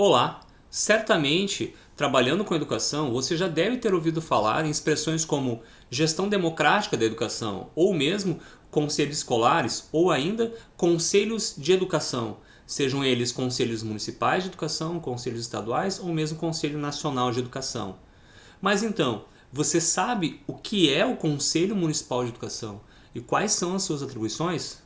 Olá! Certamente, trabalhando com educação, você já deve ter ouvido falar em expressões como gestão democrática da educação, ou mesmo conselhos escolares, ou ainda conselhos de educação, sejam eles conselhos municipais de educação, conselhos estaduais ou mesmo Conselho Nacional de Educação. Mas então, você sabe o que é o Conselho Municipal de Educação e quais são as suas atribuições?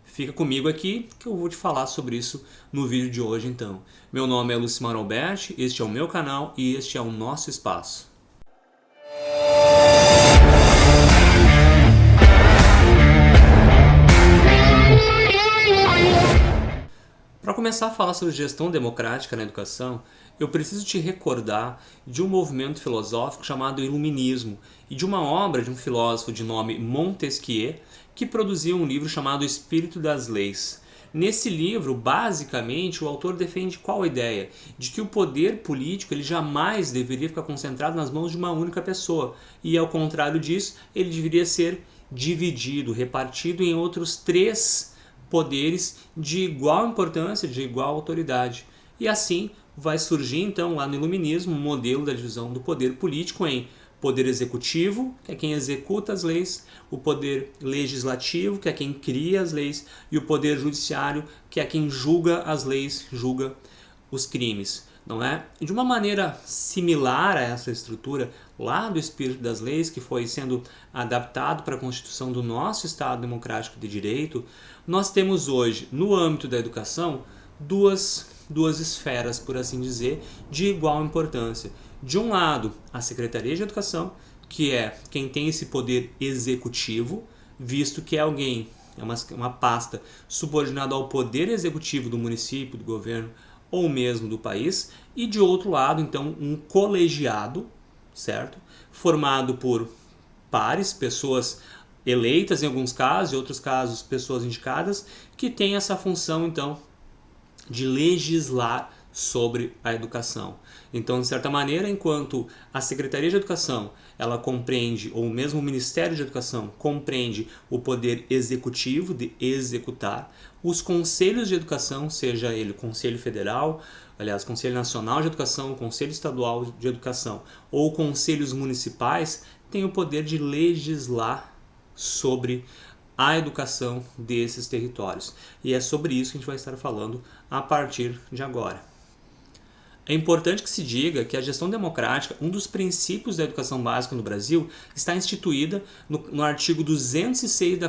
Fica comigo aqui que eu vou te falar sobre isso no vídeo de hoje então. Meu nome é Lucimar Alberti, este é o meu canal e este é o nosso espaço. Para começar a falar sobre gestão democrática na educação, eu preciso te recordar de um movimento filosófico chamado Iluminismo e de uma obra de um filósofo de nome Montesquieu que produziu um livro chamado Espírito das Leis. Nesse livro, basicamente, o autor defende qual ideia? De que o poder político ele jamais deveria ficar concentrado nas mãos de uma única pessoa e, ao contrário disso, ele deveria ser dividido, repartido em outros três poderes de igual importância, de igual autoridade. E assim vai surgir então lá no Iluminismo um modelo da divisão do poder político em poder executivo, que é quem executa as leis, o poder legislativo, que é quem cria as leis, e o poder judiciário, que é quem julga as leis, julga os crimes. Não é? De uma maneira similar a essa estrutura lá do Espírito das Leis, que foi sendo adaptado para a Constituição do nosso Estado Democrático de Direito, nós temos hoje, no âmbito da educação, duas esferas, por assim dizer, de igual importância. De um lado, a Secretaria de Educação, que é quem tem esse poder executivo, visto que é alguém, é uma pasta subordinada ao poder executivo do município, do governo, ou mesmo do país, e de outro lado, então, um colegiado, certo? Formado por pares, pessoas eleitas em alguns casos, em outros casos, pessoas indicadas, que tem essa função, então, de legislar sobre a educação. Então, de certa maneira, enquanto a Secretaria de Educação ela compreende, ou mesmo o Ministério de Educação compreende o poder executivo de executar, os conselhos de educação, seja ele Conselho Federal, aliás, Conselho Nacional de Educação, Conselho Estadual de Educação ou conselhos municipais, têm o poder de legislar sobre a educação desses territórios. E é sobre isso que a gente vai estar falando a partir de agora. É importante que se diga que a gestão democrática, um dos princípios da educação básica no Brasil, está instituída no artigo 206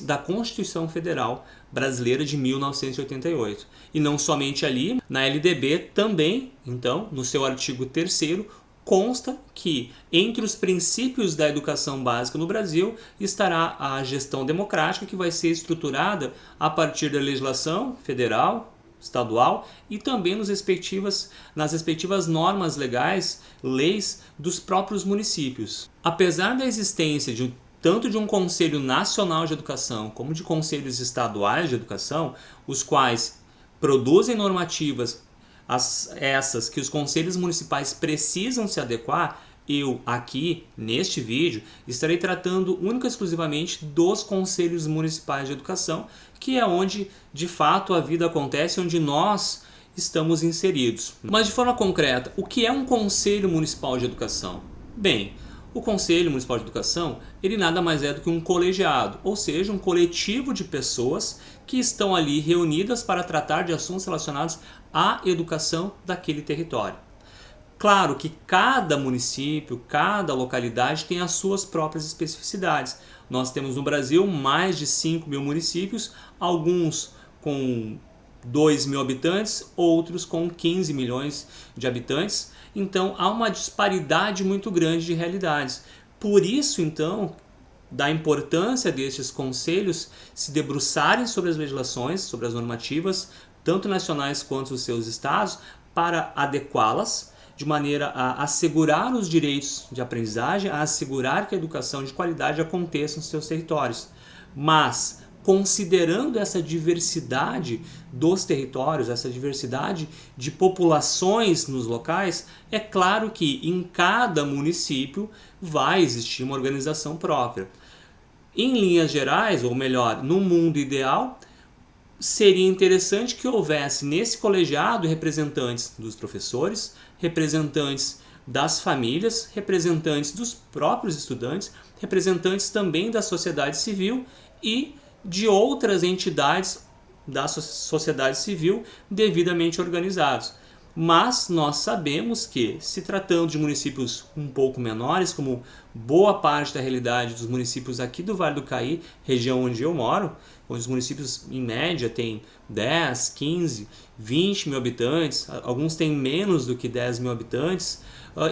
da Constituição Federal Brasileira de 1988. E não somente ali, na LDB também, então, no seu artigo 3º, consta que entre os princípios da educação básica no Brasil estará a gestão democrática, que vai ser estruturada a partir da legislação federal, estadual e também nas respectivas normas legais, leis dos próprios municípios. Apesar da existência tanto de um Conselho Nacional de Educação como de conselhos estaduais de educação, os quais produzem normativas essas que os conselhos municipais precisam se adequar, eu aqui, neste vídeo, estarei tratando única e exclusivamente dos conselhos municipais de educação, que é onde, de fato, a vida acontece, onde nós estamos inseridos. Mas, de forma concreta, o que é um conselho municipal de educação? Bem, o Conselho Municipal de Educação, ele nada mais é do que um colegiado, ou seja, um coletivo de pessoas que estão ali reunidas para tratar de assuntos relacionados à educação daquele território. Claro que cada município, cada localidade tem as suas próprias especificidades. Nós temos no Brasil mais de 5.000 municípios, alguns com 2.000 habitantes, outros com 15 milhões de habitantes. Então há uma disparidade muito grande de realidades. Por isso, então, da importância destes conselhos se debruçarem sobre as legislações, sobre as normativas, tanto nacionais quanto os seus estados, para adequá-las de maneira a assegurar os direitos de aprendizagem, a assegurar que a educação de qualidade aconteça nos seus territórios. Mas, considerando essa diversidade dos territórios, essa diversidade de populações nos locais, é claro que em cada município vai existir uma organização própria. Em linhas gerais, ou melhor, no mundo ideal, seria interessante que houvesse nesse colegiado representantes dos professores, representantes das famílias, representantes dos próprios estudantes, representantes também da sociedade civil e de outras entidades da sociedade civil devidamente organizados. Mas nós sabemos que, se tratando de municípios um pouco menores, como boa parte da realidade dos municípios aqui do Vale do Caí, região onde eu moro, onde os municípios em média têm 10, 15, 20 mil habitantes, alguns têm menos do que 10 mil habitantes,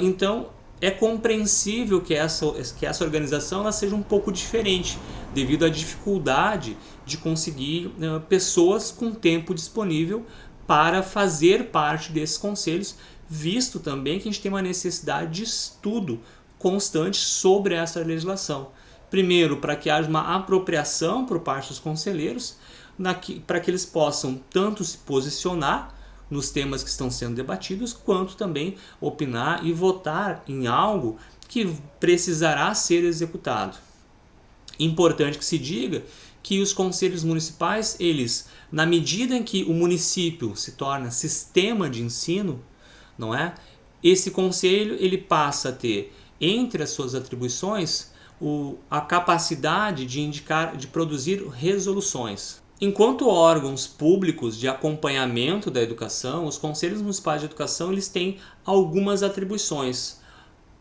então é compreensível que essa organização ela seja um pouco diferente, devido à dificuldade de conseguir pessoas com tempo disponível para fazer parte desses conselhos, visto também que a gente tem uma necessidade de estudo constante sobre essa legislação. Primeiro, para que haja uma apropriação por parte dos conselheiros, para que eles possam tanto se posicionar nos temas que estão sendo debatidos, quanto também opinar e votar em algo que precisará ser executado. Importante que se diga que os conselhos municipais, eles, na medida em que o município se torna sistema de ensino, não é? Esse conselho ele passa a ter, entre as suas atribuições, a capacidade de produzir resoluções. Enquanto órgãos públicos de acompanhamento da educação, os conselhos municipais de educação eles têm algumas atribuições.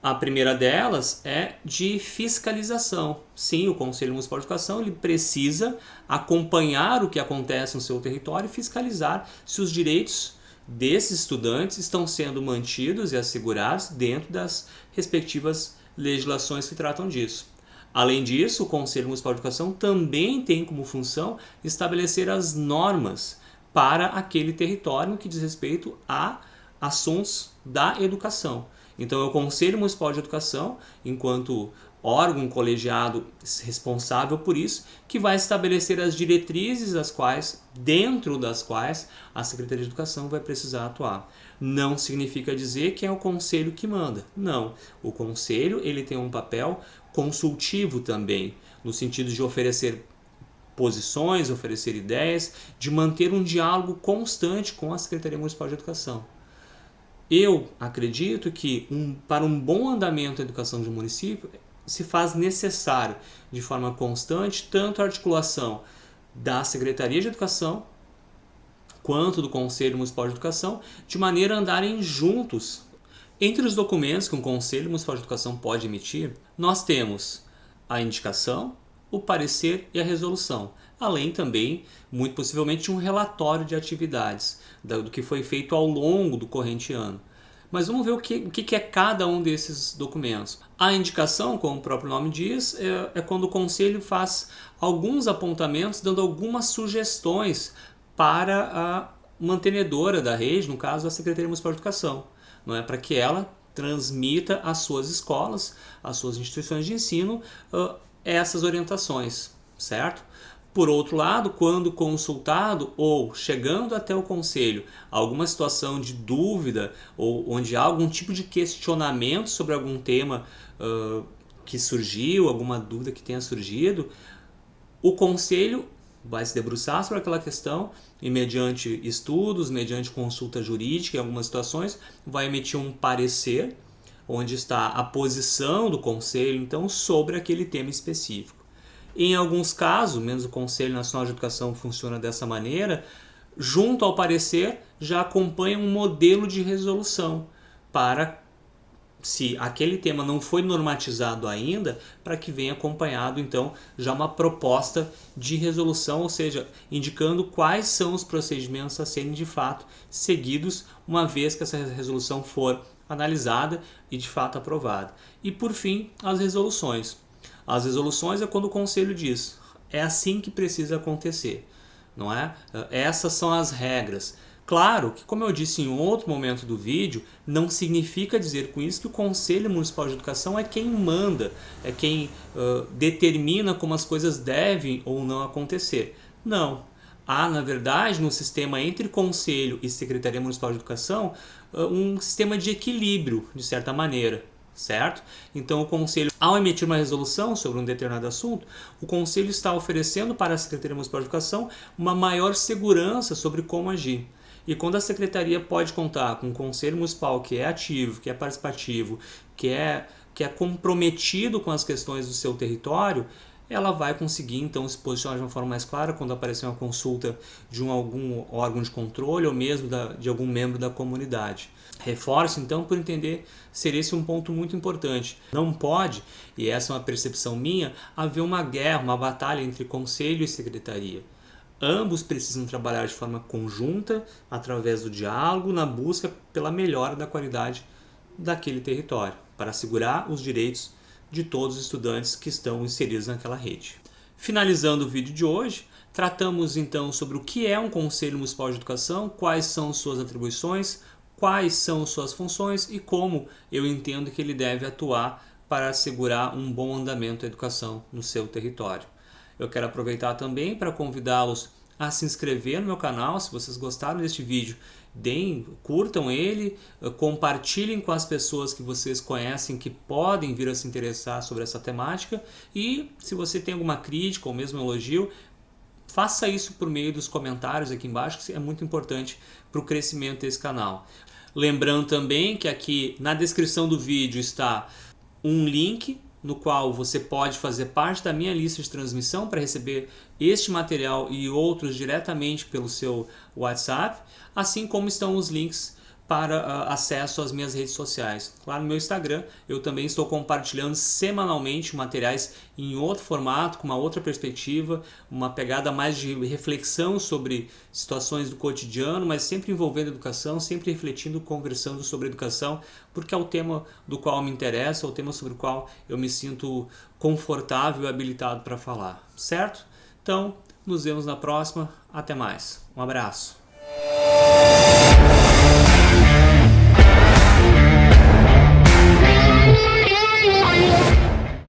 A primeira delas é de fiscalização. Sim, o Conselho Municipal de Educação ele precisa acompanhar o que acontece no seu território e fiscalizar se os direitos desses estudantes estão sendo mantidos e assegurados dentro das respectivas legislações que tratam disso. Além disso, o Conselho Municipal de Educação também tem como função estabelecer as normas para aquele território no que diz respeito a assuntos da educação. Então, é o Conselho Municipal de Educação, enquanto órgão colegiado responsável por isso, que vai estabelecer as diretrizes dentro das quais a Secretaria de Educação vai precisar atuar. Não significa dizer que é o Conselho que manda. Não. O Conselho ele tem um papel consultivo também, no sentido de oferecer posições, oferecer ideias, de manter um diálogo constante com a Secretaria Municipal de Educação. Eu acredito que para um bom andamento da educação de um município se faz necessário, de forma constante, tanto a articulação da Secretaria de Educação quanto do Conselho Municipal de Educação, de maneira a andarem juntos. Entre os documentos que um Conselho Municipal de Educação pode emitir, nós temos a indicação, o parecer e a resolução, além também, muito possivelmente, de um relatório de atividades, do que foi feito ao longo do corrente ano. Mas vamos ver o que é cada um desses documentos. A indicação, como o próprio nome diz, é quando o Conselho faz alguns apontamentos, dando algumas sugestões para a mantenedora da rede, no caso a Secretaria Municipal de Educação, não é? Para que ela transmita às suas escolas, às suas instituições de ensino, essas orientações, certo? Por outro lado, quando consultado ou chegando até o conselho alguma situação de dúvida ou onde há algum tipo de questionamento sobre algum tema que surgiu, alguma dúvida que tenha surgido, o conselho vai se debruçar sobre aquela questão e, mediante estudos, mediante consulta jurídica em algumas situações, vai emitir um parecer onde está a posição do conselho, então, sobre aquele tema específico. Em alguns casos, menos o Conselho Nacional de Educação funciona dessa maneira, junto ao parecer já acompanha um modelo de resolução para, se aquele tema não foi normatizado ainda, para que venha acompanhado então já uma proposta de resolução, ou seja, indicando quais são os procedimentos a serem de fato seguidos uma vez que essa resolução for analisada e de fato aprovada. E por fim, as resoluções. As resoluções é quando o conselho diz, é assim que precisa acontecer, não é? Essas são as regras. Claro que, como eu disse em outro momento do vídeo, não significa dizer com isso que o Conselho Municipal de Educação é quem manda, é quem determina como as coisas devem ou não acontecer. Não. Há, na verdade, no sistema entre Conselho e Secretaria Municipal de Educação, um sistema de equilíbrio, de certa maneira, certo? Então o Conselho, ao emitir uma resolução sobre um determinado assunto, o Conselho está oferecendo para a Secretaria Municipal de Educação uma maior segurança sobre como agir. E quando a Secretaria pode contar com um Conselho Municipal que é ativo, que é participativo, que é comprometido com as questões do seu território, ela vai conseguir então se posicionar de uma forma mais clara quando aparecer uma consulta de algum órgão de controle ou mesmo de algum membro da comunidade. Reforço então por entender ser esse um ponto muito importante. Não pode, e essa é uma percepção minha, haver uma guerra, uma batalha entre conselho e secretaria. Ambos precisam trabalhar de forma conjunta, através do diálogo, na busca pela melhora da qualidade daquele território, para assegurar os direitos de todos os estudantes que estão inseridos naquela rede. Finalizando o vídeo de hoje, tratamos então sobre o que é um Conselho Municipal de Educação, quais são suas atribuições, quais são suas funções e como eu entendo que ele deve atuar para assegurar um bom andamento da educação no seu território. Eu quero aproveitar também para convidá-los a se inscrever no meu canal. Se vocês gostaram deste vídeo, curtam ele, compartilhem com as pessoas que vocês conhecem que podem vir a se interessar sobre essa temática, e se você tem alguma crítica ou mesmo elogio, faça isso por meio dos comentários aqui embaixo, que é muito importante para o crescimento desse canal. Lembrando também que aqui na descrição do vídeo está um link no qual você pode fazer parte da minha lista de transmissão para receber este material e outros diretamente pelo seu WhatsApp, assim como estão os links para acesso às minhas redes sociais. Lá no meu Instagram eu também estou compartilhando semanalmente materiais em outro formato, com uma outra perspectiva, uma pegada mais de reflexão sobre situações do cotidiano, mas sempre envolvendo educação, sempre refletindo, conversando sobre educação, porque é o tema do qual me interessa, é o tema sobre o qual eu me sinto confortável e habilitado para falar, certo? Então, nos vemos na próxima. Até mais. Um abraço.